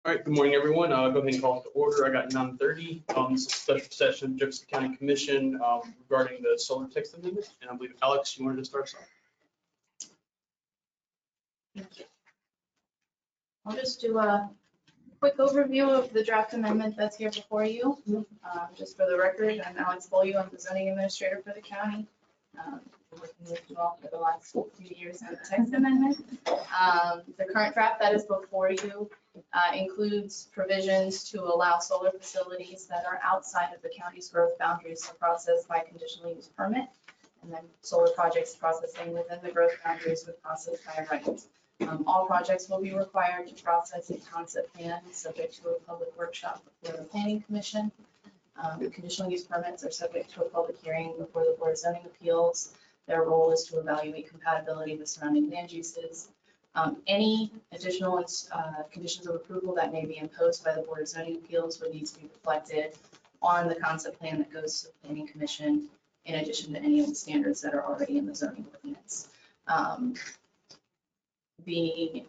All right, good morning, everyone. I'll go ahead and call it to order. I got 9:30. This is a special session of Jefferson County Commission regarding the solar text amendment. And I believe, Alex, you wanted to start us off? Thank you. I'll just do a quick overview of the draft amendment that's here before you. Just for the record, I'm Alex Bollieu. I'm the zoning administrator for the county. Working with you all for the last few years on the text amendment. The current draft that is before you includes provisions to allow solar facilities that are outside of the county's growth boundaries to process by conditional use permit. And then solar projects processing within the growth boundaries would process by right. All projects will be required to process a concept plan subject to a public workshop before the planning commission. Conditional use permits are subject to a public hearing before the Board of Zoning Appeals. Their role is to evaluate compatibility with surrounding land uses. Any additional conditions of approval that may be imposed by the Board of Zoning Appeals would need to be reflected on the concept plan that goes to the planning commission, in addition to any of the standards that are already in the zoning ordinance. The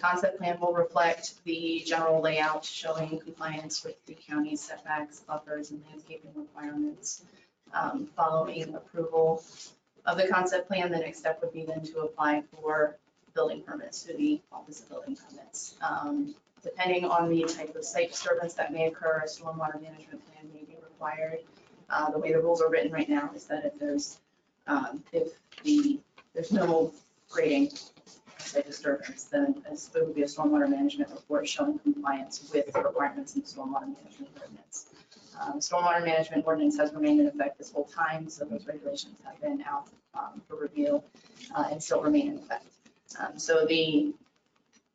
concept plan will reflect the general layout showing compliance with the county's setbacks, buffers, and landscaping requirements. Following approval of the concept plan, the next step would be then to apply for building permits through the Office of Building Permits. Depending on the type of site disturbance that may occur, a stormwater management plan may be required. The way the rules are written right now is that if there's no grading site disturbance, then there would be a stormwater management report showing compliance with the requirements in the stormwater management ordinance. Stormwater management ordinance has remained in effect this whole time, so those regulations have been out for review and still remain in effect. So the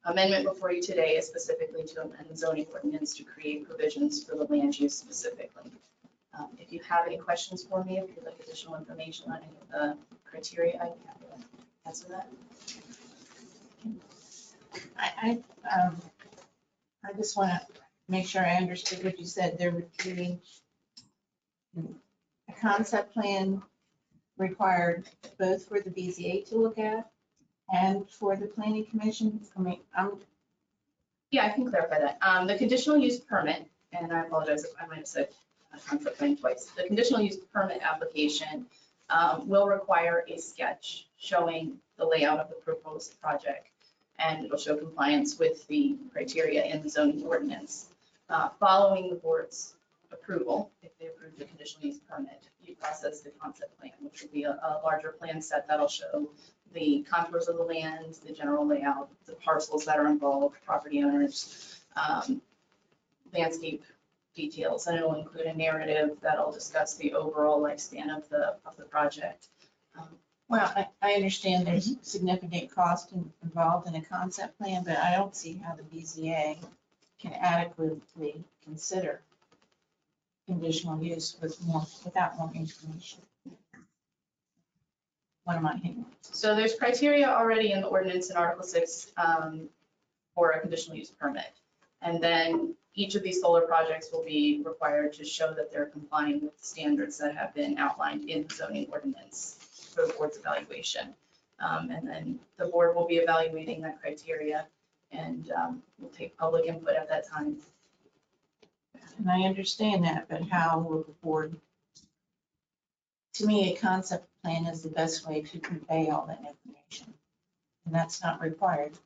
amendment before you today is specifically to amend the zoning ordinance to create provisions for the land use specifically. If you have any questions for me, if you'd like additional information on any of the criteria, I'd be happy to answer that. I just want to make sure I understood what you said. There would be a concept plan required both for the BZA to look at and for the planning commission. Yeah, I can clarify that. The conditional use permit, and I apologize if I might have said concept plan twice. The conditional use permit application will require a sketch showing the layout of the proposed project, and it'll show compliance with the criteria in the zoning ordinance. Following the board's approval, if they approve the conditional use permit, you process the concept plan, which will be a larger plan set that'll show the contours of the land, the general layout, the parcels that are involved, property owners, landscape details, and it'll include a narrative that'll discuss the overall lifespan of the project. Well, I understand there's significant cost involved in a concept plan, but I don't see how the BZA can adequately consider conditional use without more information. What am I hearing? So there's criteria already in the ordinance in Article 6 for a conditional use permit. And then each of these solar projects will be required to show that they're complying with the standards that have been outlined in the zoning ordinance for the board's evaluation. And then the board will be evaluating that criteria, and we'll take public input at that time. And I understand that, but how will the board? To me, a concept plan is the best way to convey all that information, and that's not required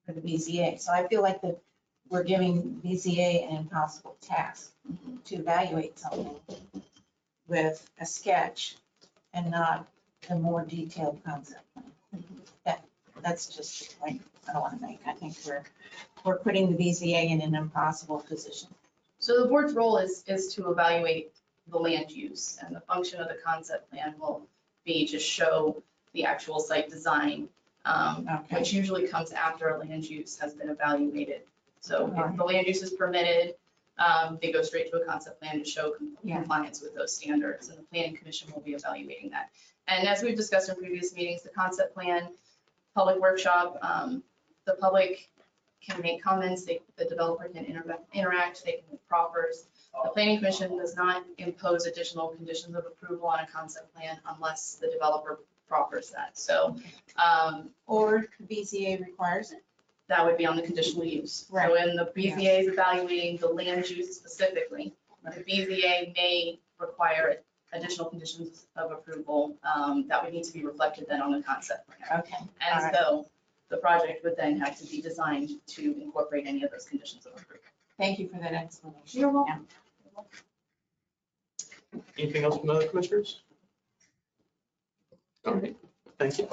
for the BZA. So I feel like that we're giving BZA an impossible task to evaluate something with a sketch and not a more detailed concept plan. That's just the point I want to make. I think we're putting the BZA in an impossible position. So the board's role is to evaluate the land use, and the function of the concept plan will be to show the actual site design, which usually comes after a land use has been evaluated. So if the land use is permitted, they go straight to a concept plan to show compliance with those standards, and the planning commission will be evaluating that. And as we've discussed in previous meetings, the concept plan, public workshop, the public can make comments, the developer can interact, they can make proffers. The planning commission does not impose additional conditions of approval on a concept plan unless the developer proffers that. So, or BZA requires it. that would be on the conditional use. So Right. when the BZA is evaluating the land use specifically, the BZA may require additional conditions of approval that would need to be reflected then on the concept plan. Okay. All And right. so the project would then have to be designed to incorporate any of those conditions of approval. Thank you for that explanation. You're welcome. Anything else from the other commissioners? All right, thank you.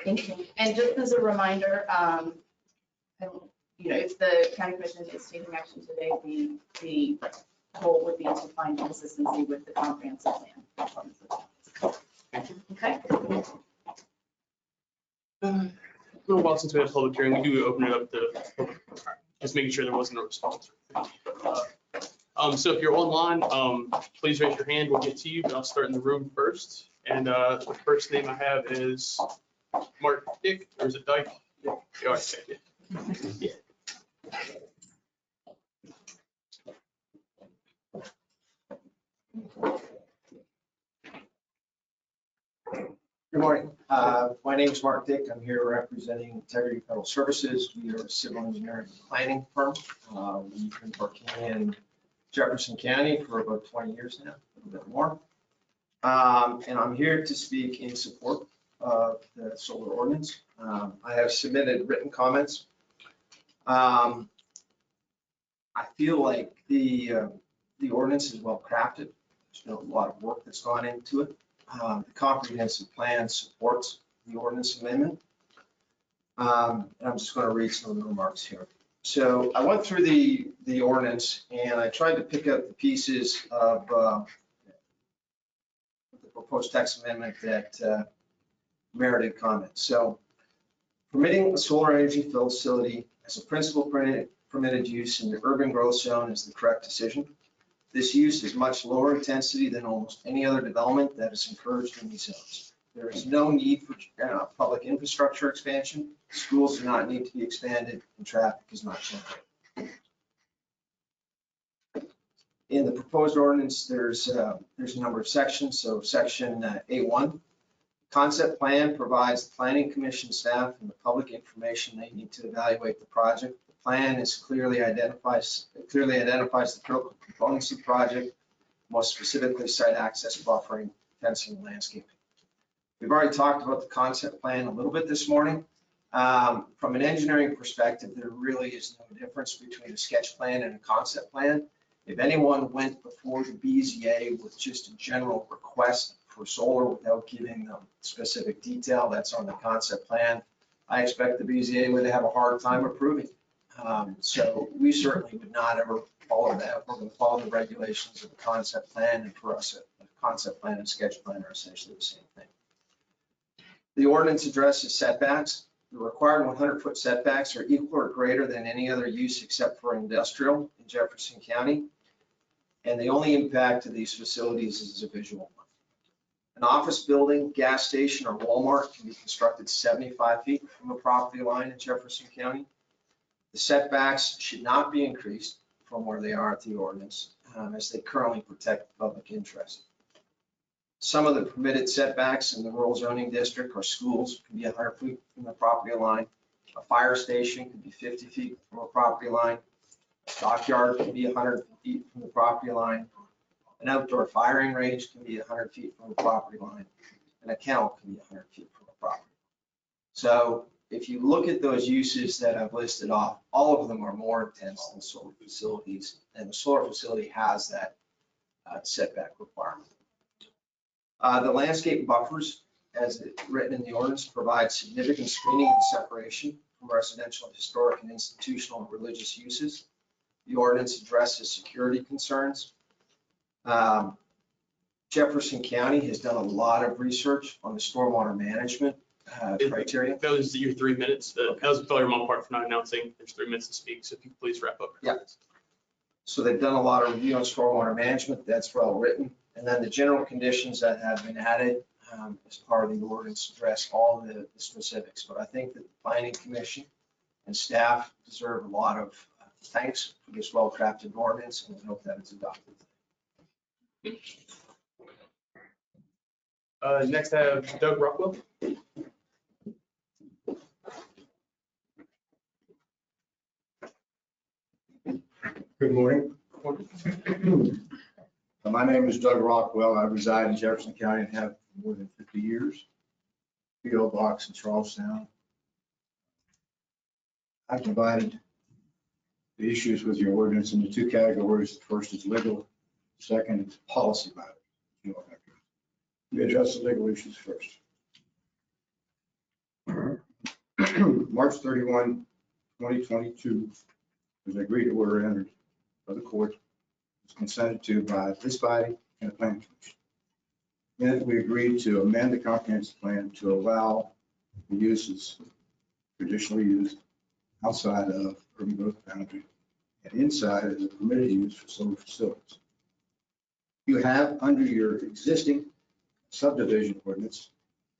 Thank you. And just as a reminder, if the county commission is taking action today, the goal would be to find consistency with the comprehensive plan. Okay? A little while since we had a public hearing, we do open it up to, just making sure there wasn't a response. So if you're online, please raise your hand, we'll get to you, but I'll start in the room first. And the first name I have is Mark Dick, or is it Dyke? Yeah. All right, yeah. Good morning. My name is Mark Dick. I'm here representing Integrity Federal Services. We are a civil engineering and planning firm. We've been working in Jefferson County for about 20 years now, a little bit more. And I'm here to speak in support of the solar ordinance. I have submitted written comments. I feel like the ordinance is well crafted. There's been a lot of work that's gone into it. The comprehensive plan supports the ordinance amendment. And I'm just going to read some of the remarks here. So I went through the ordinance and I tried to pick up the pieces of the proposed text amendment that merited comment. So permitting a solar energy facility as a principal permitted use in the urban growth zone is the correct decision. This use is much lower intensity than almost any other development that is encouraged in these zones. There is no need for public infrastructure expansion. Schools do not need to be expanded and traffic is not generated. In the proposed ordinance, there's a number of sections. So section A1, concept plan provides the planning commission staff and the public information they need to evaluate the project. The plan is clearly identifies the critical components of the project, most specifically site access, buffering, fencing, and landscaping. We've already talked about the concept plan a little bit this morning. From an engineering perspective, there really is no difference between a sketch plan and a concept plan. If anyone went before the BZA with just a general request for solar without giving them specific detail, that's on the concept plan. I expect the BZA would have a hard time approving. So we certainly would not ever follow that. We're going to follow the regulations of the concept plan, and for us, a concept plan and sketch plan are essentially the same thing. The ordinance addresses setbacks. The required 100-foot setbacks are equal or greater than any other use except for industrial in Jefferson County. And the only impact to these facilities is a visual one. An office building, gas station, or Walmart can be constructed 75 feet from the property line in Jefferson County. The setbacks should not be increased from where they are at the ordinance, as they currently protect the public interest. Some of the permitted setbacks in the rural zoning district or schools can be 100 feet from the property line. A fire station can be 50 feet from a property line. A stockyard can be 100 feet from the property line. An outdoor firing range can be 100 feet from the property line. And a kennel can be 100 feet from the property. So if you look at those uses that I've listed off, all of them are more intense than solar facilities. And the solar facility has that setback requirement. The landscape buffers, as written in the ordinance, provide significant screening and separation from residential, historic, and institutional and religious uses. The ordinance addresses security concerns. Jefferson County has done a lot of research on the stormwater management criteria. That was your 3 minutes. That was probably my part for not announcing. There's 3 minutes to speak, so if you please wrap up. Yeah. So they've done a lot of review on stormwater management. That's well written. And then the general conditions that have been added as part of the ordinance address all the specifics. But I think that the Planning Commission and staff deserve a lot of thanks for this well-crafted ordinance, and I hope that it's adopted. Next, I have Doug Rockwell. Good morning. My name is Doug Rockwell. I reside in Jefferson County and have for more than 50 years. P.O. Box in Charlestown. I've divided the issues with your ordinance into two categories. The first is legal, second is policy matters. You know, we address the legal issues first. March 31, 2022 was an agreed order entered by the court. It was consented to by this body and the planning commission. Then we agreed to amend the comprehensive plan to allow the uses traditionally used outside of urban growth boundary and inside as a permitted use for solar facilities. You have under your existing subdivision ordinance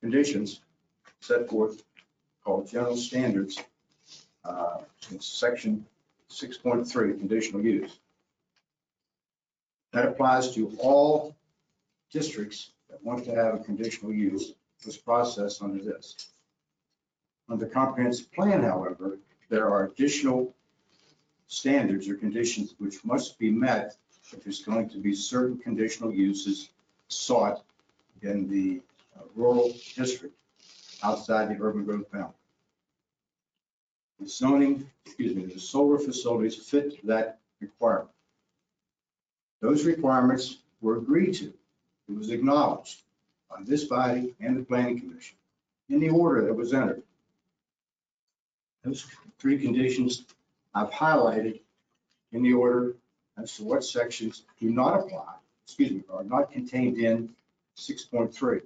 conditions set forth called general standards in section 6.3 conditional use. That applies to all districts that want to have a conditional use was processed under this. Under the comprehensive plan, however, there are additional standards or conditions which must be met if there's going to be certain conditional uses sought in the rural district outside the urban growth boundary. The zoning, the solar facilities fit that requirement. Those requirements were agreed to. It was acknowledged by this body and the planning commission in the order that was entered. Those three conditions I've highlighted in the order as to what sections do not apply, are not contained in 6.3.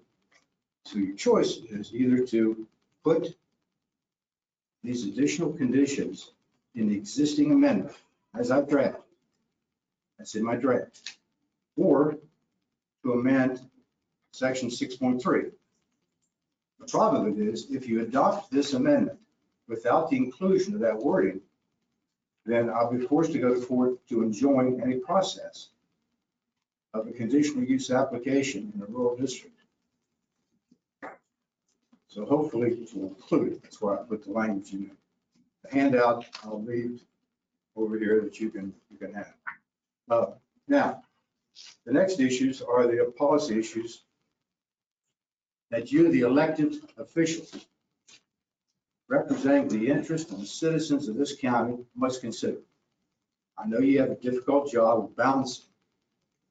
So your choice is either to put these additional conditions in the existing amendment as I've drafted. That's in my draft. Or to amend section 6.3. The problem of it is if you adopt this amendment without the inclusion of that wording, then I'll be forced to go to court to enjoin any process of a conditional use application in a rural district. So hopefully it will include it. That's why I put the language in there. The handout I'll leave over here that you can have. Now, the next issues are the policy issues that you, the elected officials, representing the interest of the citizens of this county, must consider. I know you have a difficult job of balancing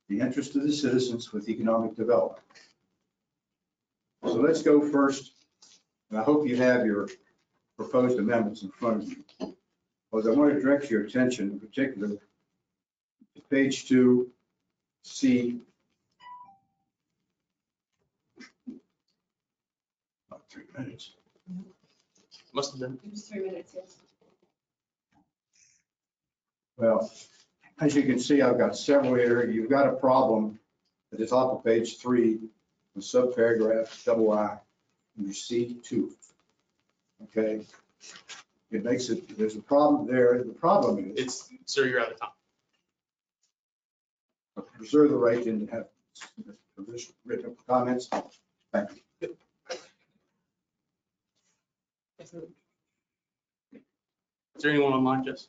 the interest of the citizens with economic development. So let's go first, and I hope you have your proposed amendments in front of you. Because I want to direct your attention in particular to page 2C. About 3 minutes. Must have been. It was 3 minutes, yes. Well, as you can see, I've got several here. You've got a problem at the top of page 3, the subparagraph II, under C2. Okay, it makes it, there's a problem there. The problem is, Sir, you're out of time. reserve the right to have written comments. Thank you. Is there anyone online, Jess?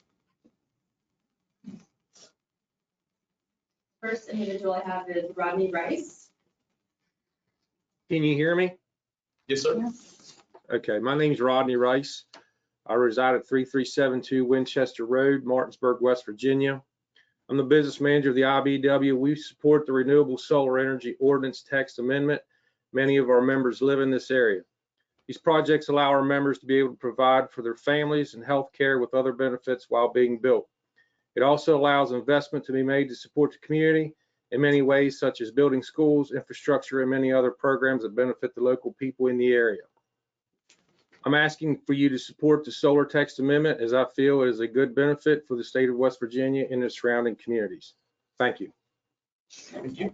First individual I have is Rodney Rice. Can you hear me? Yes, sir. Okay, my name's Rodney Rice. I reside at 3372 Winchester Road, Martinsburg, West Virginia. I'm the business manager of the IBW. We support the Renewable Solar Energy Ordinance Text Amendment. Many of our members live in this area. These projects allow our members to be able to provide for their families and health care with other benefits while being built. It also allows investment to be made to support the community in many ways, such as building schools, infrastructure, and many other programs that benefit the local people in the area. I'm asking for you to support the solar text amendment as I feel it is a good benefit for the state of West Virginia and the surrounding communities. Thank you. Thank you.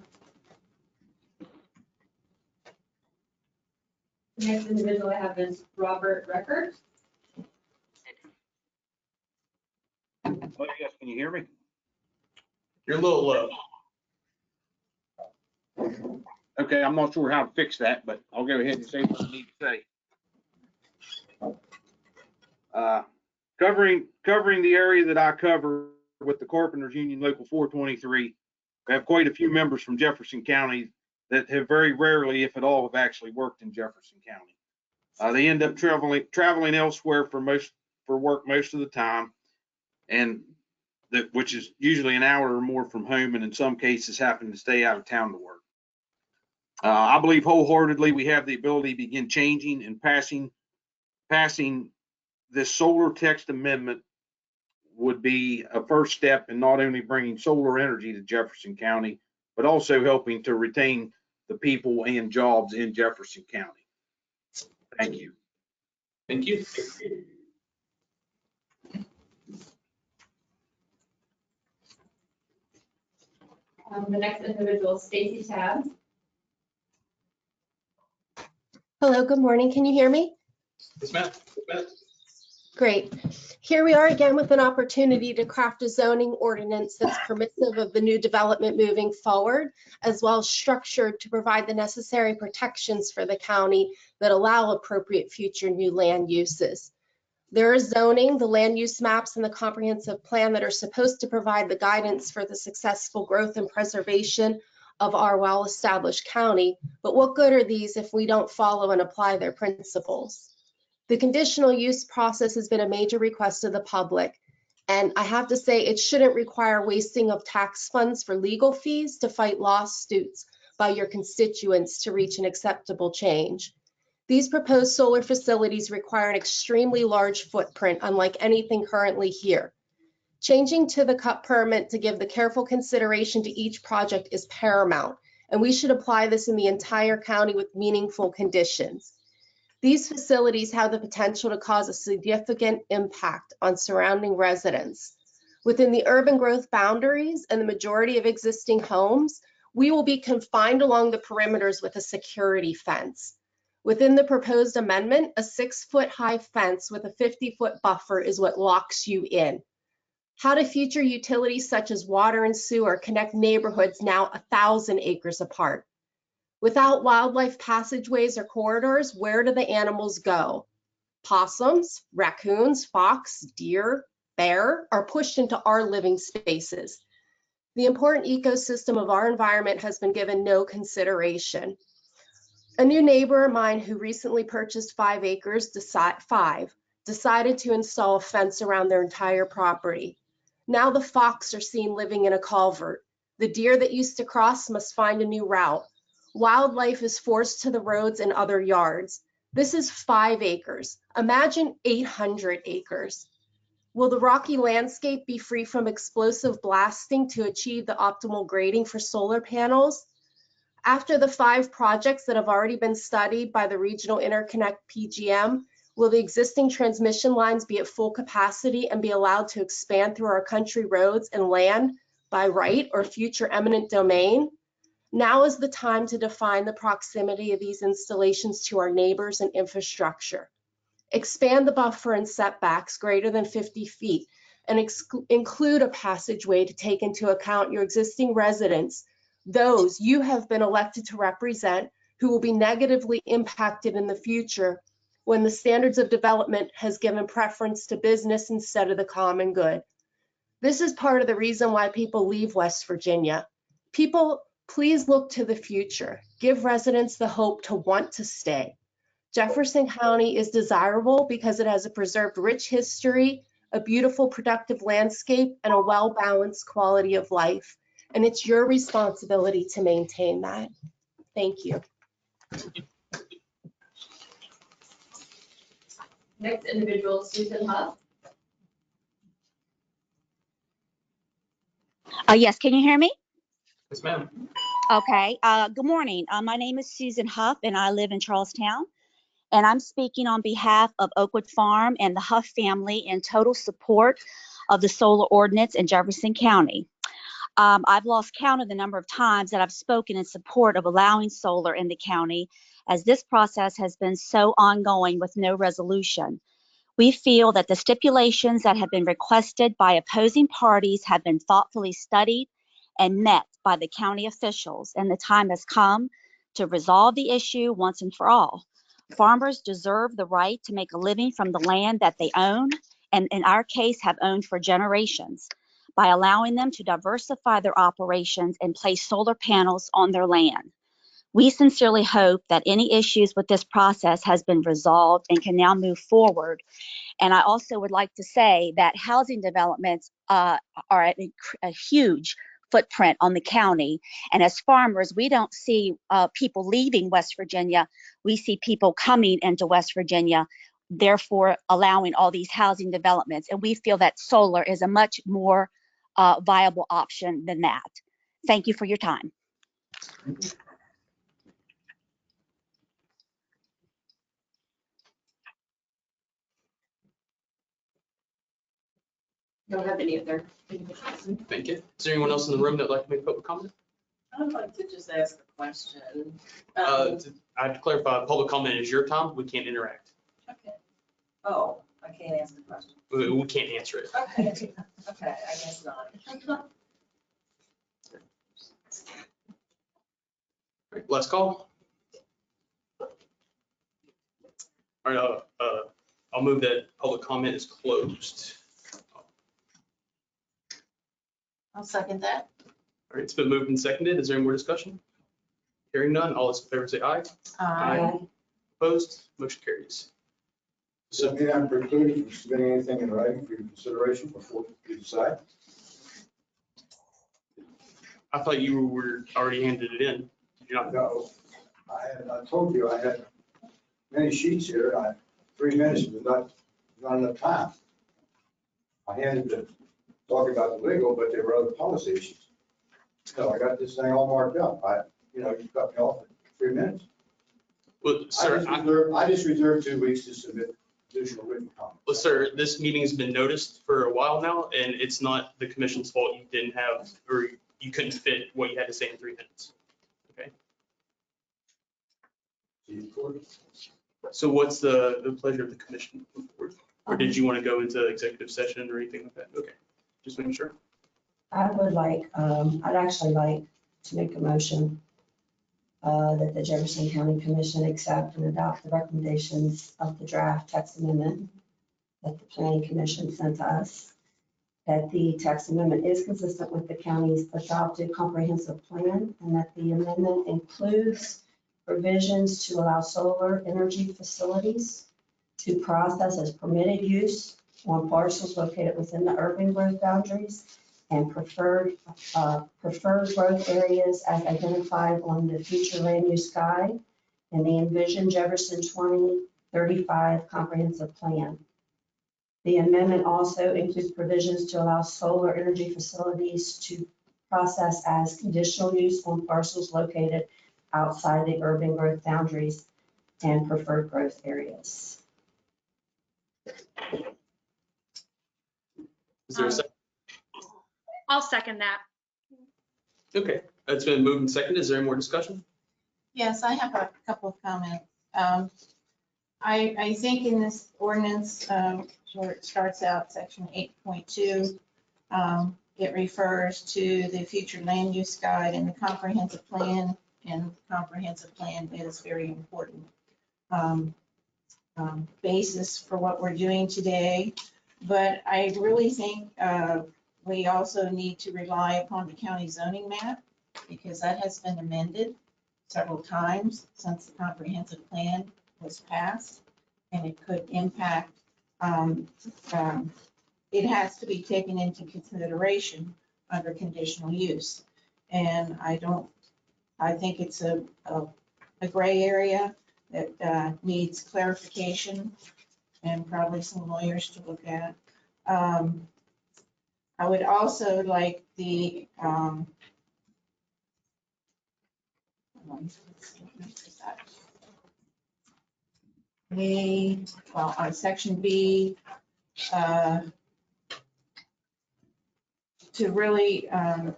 The next individual I have is Robert Record. Oh, yes, can you hear me? You're a little low. Okay, I'm not sure how to fix that, but I'll go ahead and say what I need to say. Covering the area that I cover with the Carpenters Union Local 423. We have quite a few members from Jefferson County that have very rarely, if at all, have actually worked in Jefferson County. They end up traveling elsewhere for work most of the time, and which is usually an hour or more from home, and in some cases happen to stay out of town to work. I believe wholeheartedly we have the ability to begin changing and passing this solar text amendment would be a first step in not only bringing solar energy to Jefferson County, but also helping to retain the people and jobs in Jefferson County. Thank you. Thank you. The next individual is Stacy Tabs. Hello, good morning. Can you hear me? Yes, ma'am. Great. Here we are again with an opportunity to craft a zoning ordinance that's permissive of the new development moving forward, as well as structured to provide the necessary protections for the county that allow appropriate future new land uses. There is zoning, the land use maps, and the comprehensive plan that are supposed to provide the guidance for the successful growth and preservation of our well-established county. But what good are these if we don't follow and apply their principles? The conditional use process has been a major request of the public, and I have to say it shouldn't require wasting of tax funds for legal fees to fight lawsuits by your constituents to reach an acceptable change. These proposed solar facilities require an extremely large footprint, unlike anything currently here. Changing to the cut permit to give the careful consideration to each project is paramount, and we should apply this in the entire county with meaningful conditions. These facilities have the potential to cause a significant impact on surrounding residents. Within the urban growth boundaries and the majority of existing homes, we will be confined along the perimeters with a security fence. Within the proposed amendment, a 6-foot high fence with a 50-foot buffer is what locks you in. How do future utilities such as water and sewer connect neighborhoods now 1,000 acres apart? Without wildlife passageways or corridors, where do the animals go? Possums, raccoons, fox, deer, bear are pushed into our living spaces. The important ecosystem of our environment has been given no consideration. A new neighbor of mine who recently purchased 5 acres, decided to install a fence around their entire property. Now the fox are seen living in a culvert. The deer that used to cross must find a new route. Wildlife is forced to the roads and other yards. This is 5 acres. Imagine 800 acres. Will the rocky landscape be free from explosive blasting to achieve the optimal grading for solar panels? After the 5 projects that have already been studied by the Regional Interconnect PGM, will the existing transmission lines be at full capacity and be allowed to expand through our country roads and land by right or future eminent domain? Now is the time to define the proximity of these installations to our neighbors and infrastructure. Expand the buffer and setbacks greater than 50 feet and include a passageway to take into account your existing residents, those you have been elected to represent, who will be negatively impacted in the future when the standards of development has given preference to business instead of the common good. This is part of the reason why people leave West Virginia. People, please look to the future. Give residents the hope to want to stay. Jefferson County is desirable because it has a preserved rich history, a beautiful productive landscape, and a well-balanced quality of life. And it's your responsibility to maintain that. Thank you. Next individual, Susan Huff. Yes, can you hear me? Yes, ma'am. Okay. Good morning. My name is Susan Huff, and I live in Charlestown. And I'm speaking on behalf of Oakwood Farm and the Huff family in total support of the solar ordinance in Jefferson County. I've lost count of the number of times that I've spoken in support of allowing solar in the county, as this process has been so ongoing with no resolution. We feel that the stipulations that have been requested by opposing parties have been thoughtfully studied and met by the county officials, and the time has come to resolve the issue once and for all. Farmers deserve the right to make a living from the land that they own, and in our case have owned for generations. by allowing them to diversify their operations and place solar panels on their land. We sincerely hope that any issues with this process has been resolved and can now move forward. And I also would like to say that housing developments are a huge footprint on the county. And as farmers, we don't see people leaving West Virginia. We see people coming into West Virginia, therefore allowing all these housing developments. And we feel that solar is a much more viable option than that. Thank you for your time. Don't have any other. Thank you. Is there anyone else in the room that'd like to make public comment? I'd like to just ask a question. I have to clarify, public comment is your time. We can't interact. Okay. Oh, I can't ask the question. We can't answer it. Okay, okay, I guess not. All right, last call. All right, I'll move that public comment is closed. I'll second that. All right, it's been moved and seconded. Is there any more discussion? Hearing none, all those in favor say aye. Aye. Opposed? Motion carries. Does that mean I'm precluded from submitting anything in writing for your consideration before you decide? I thought you were already handed it in. Did you not? No, I told you I had many sheets here. 3 minutes was not enough time. I handed the, talking about the legal, but there were other policy issues. So I got this thing all marked up. You cut me off at 3 minutes. Well, sir, I just reserved 2 weeks to submit additional written comments. well, sir, this meeting's been noticed for a while now, and it's not the commission's fault you didn't have, or you couldn't fit what you had to say in 3 minutes. Okay, so what's the pleasure of the commission moving forward? Or did you want to go into executive session or anything like that? Okay, just making sure. I would like, I'd actually like to make a motion that the Jefferson County Commission accept and adopt the recommendations of the draft text amendment that the Planning Commission sent us, that the text amendment is consistent with the county's adopted comprehensive plan, and that the amendment includes provisions to allow solar energy facilities to process as permitted use on parcels located within the urban growth boundaries and preferred growth areas as identified on the future land use guide and the envisioned Jefferson 2035 comprehensive plan. The amendment also includes provisions to allow solar energy facilities to process as conditional use on parcels located outside the urban growth boundaries and preferred growth areas. Is there a second? I'll second that. Okay, that's been moved and seconded. Is there any more discussion? Yes, I have a couple of comments. I think in this ordinance, where it starts out, section 8.2, it refers to the future land use guide and the comprehensive plan, and the comprehensive plan is very important basis for what we're doing today. But I really think we also need to rely upon the county zoning map, because that has been amended several times since the comprehensive plan was passed, and it could impact, it has to be taken into consideration under conditional use. And I think it's a gray area that needs clarification and probably some lawyers to look at. I would also like the section B to really, I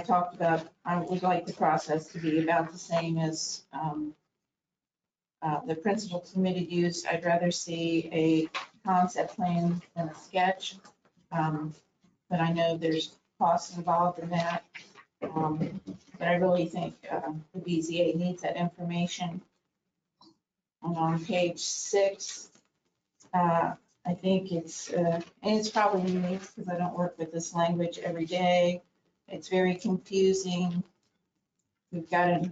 talked about, I would like the process to be about the same as the principal permitted use. I'd rather see a concept plan than a sketch, but I know there's costs involved in that. But I really think the BZA needs that information. And on page 6, I think and it's probably unique because I don't work with this language every day. It's very confusing. We've got a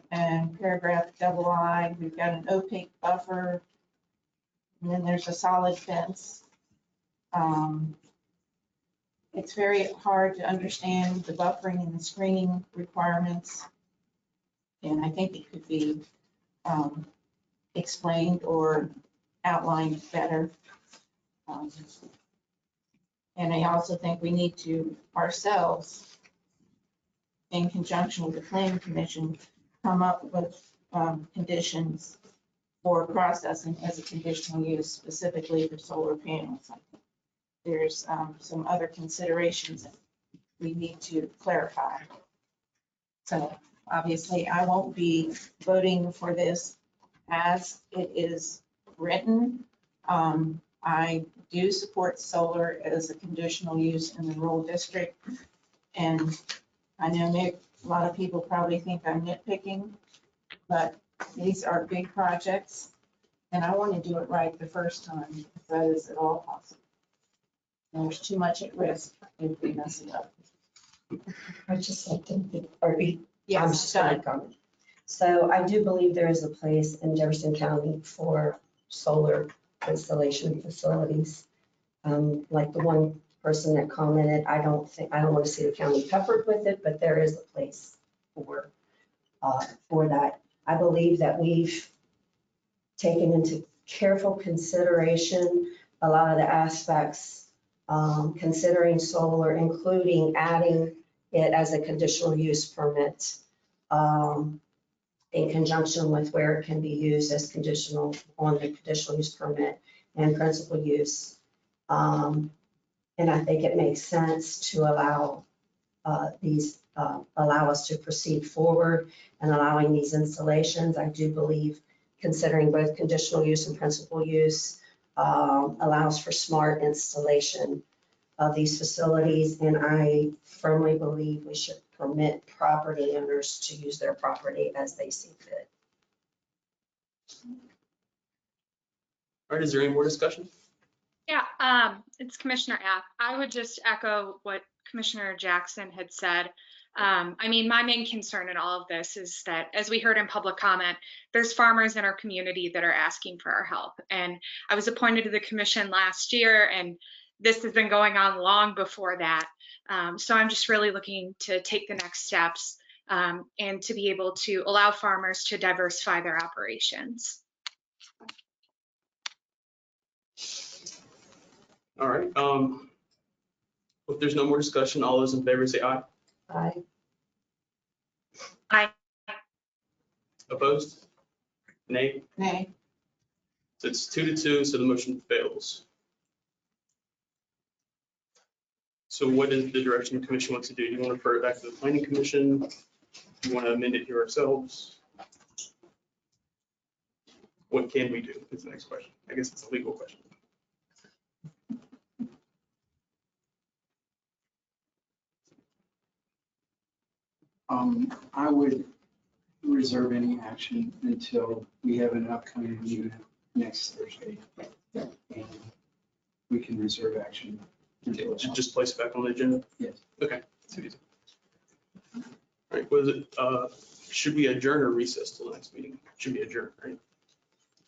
paragraph double I, we've got an opaque buffer, and then there's a solid fence. It's very hard to understand the buffering and the screening requirements. And I think it could be explained or outlined better. And I also think we need to ourselves, in conjunction with the planning commission, come up with conditions for processing as a conditional use specifically for solar panels. There's some other considerations that we need to clarify. So obviously I won't be voting for this as it is written. I do support solar as a conditional use in the rural district. And I know a lot of people probably think I'm nitpicking, but these are big projects and I want to do it right the first time, if that is at all possible. And there's too much at risk if we mess it up. I just like to, I'm Yes, just going to comment. So I do believe there is a place in Jefferson County for solar installation facilities. Like the one person that commented, I don't want to see the county peppered with it, but there is a place for that. I believe that we've taken into careful consideration a lot of the aspects, considering solar, including adding it as a conditional use permit in conjunction with where it can be used as conditional on the conditional use permit and principal use. And I think it makes sense to allow allow us to proceed forward and allowing these installations. I do believe considering both conditional use and principal use allows for smart installation of these facilities. And I firmly believe we should permit property owners to use their property as they see fit. All right, is there any more discussion? Yeah, it's Commissioner App. I would just echo what Commissioner Jackson had said. I mean, my main concern in all of this is that, as we heard in public comment, there's farmers in our community that are asking for our help. And I was appointed to the commission last year, and this has been going on long before that. So I'm just really looking to take the next steps and to be able to allow farmers to diversify their operations. All right. If there's no more discussion, all those in favor say aye. Aye. Aye. Opposed? Nay? Nay. So it's 2-2, so the motion fails. So what is the direction the commission wants to do? You want to refer it back to the planning commission? You want to amend it here ourselves? What can we do is the next question. I guess it's a legal question. I would reserve any action until we have an upcoming meeting next Thursday. And we can reserve action. Just place it back on the agenda? Yes. Okay, too easy. All right, was it, should we adjourn or recess till the next meeting? Should be adjourned, right?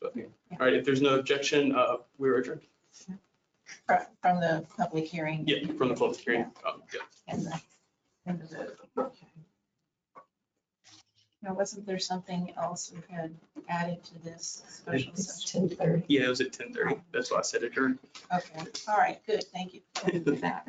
But, all right, if there's no objection, we're adjourned. From the public hearing. Yeah, from the public hearing. Yeah. And the vote. Okay. Now, wasn't there something else we had added to this special It's session? 10:30. Yeah, it was at 10:30. That's why I said adjourn. Okay, all right, good, thank you for that.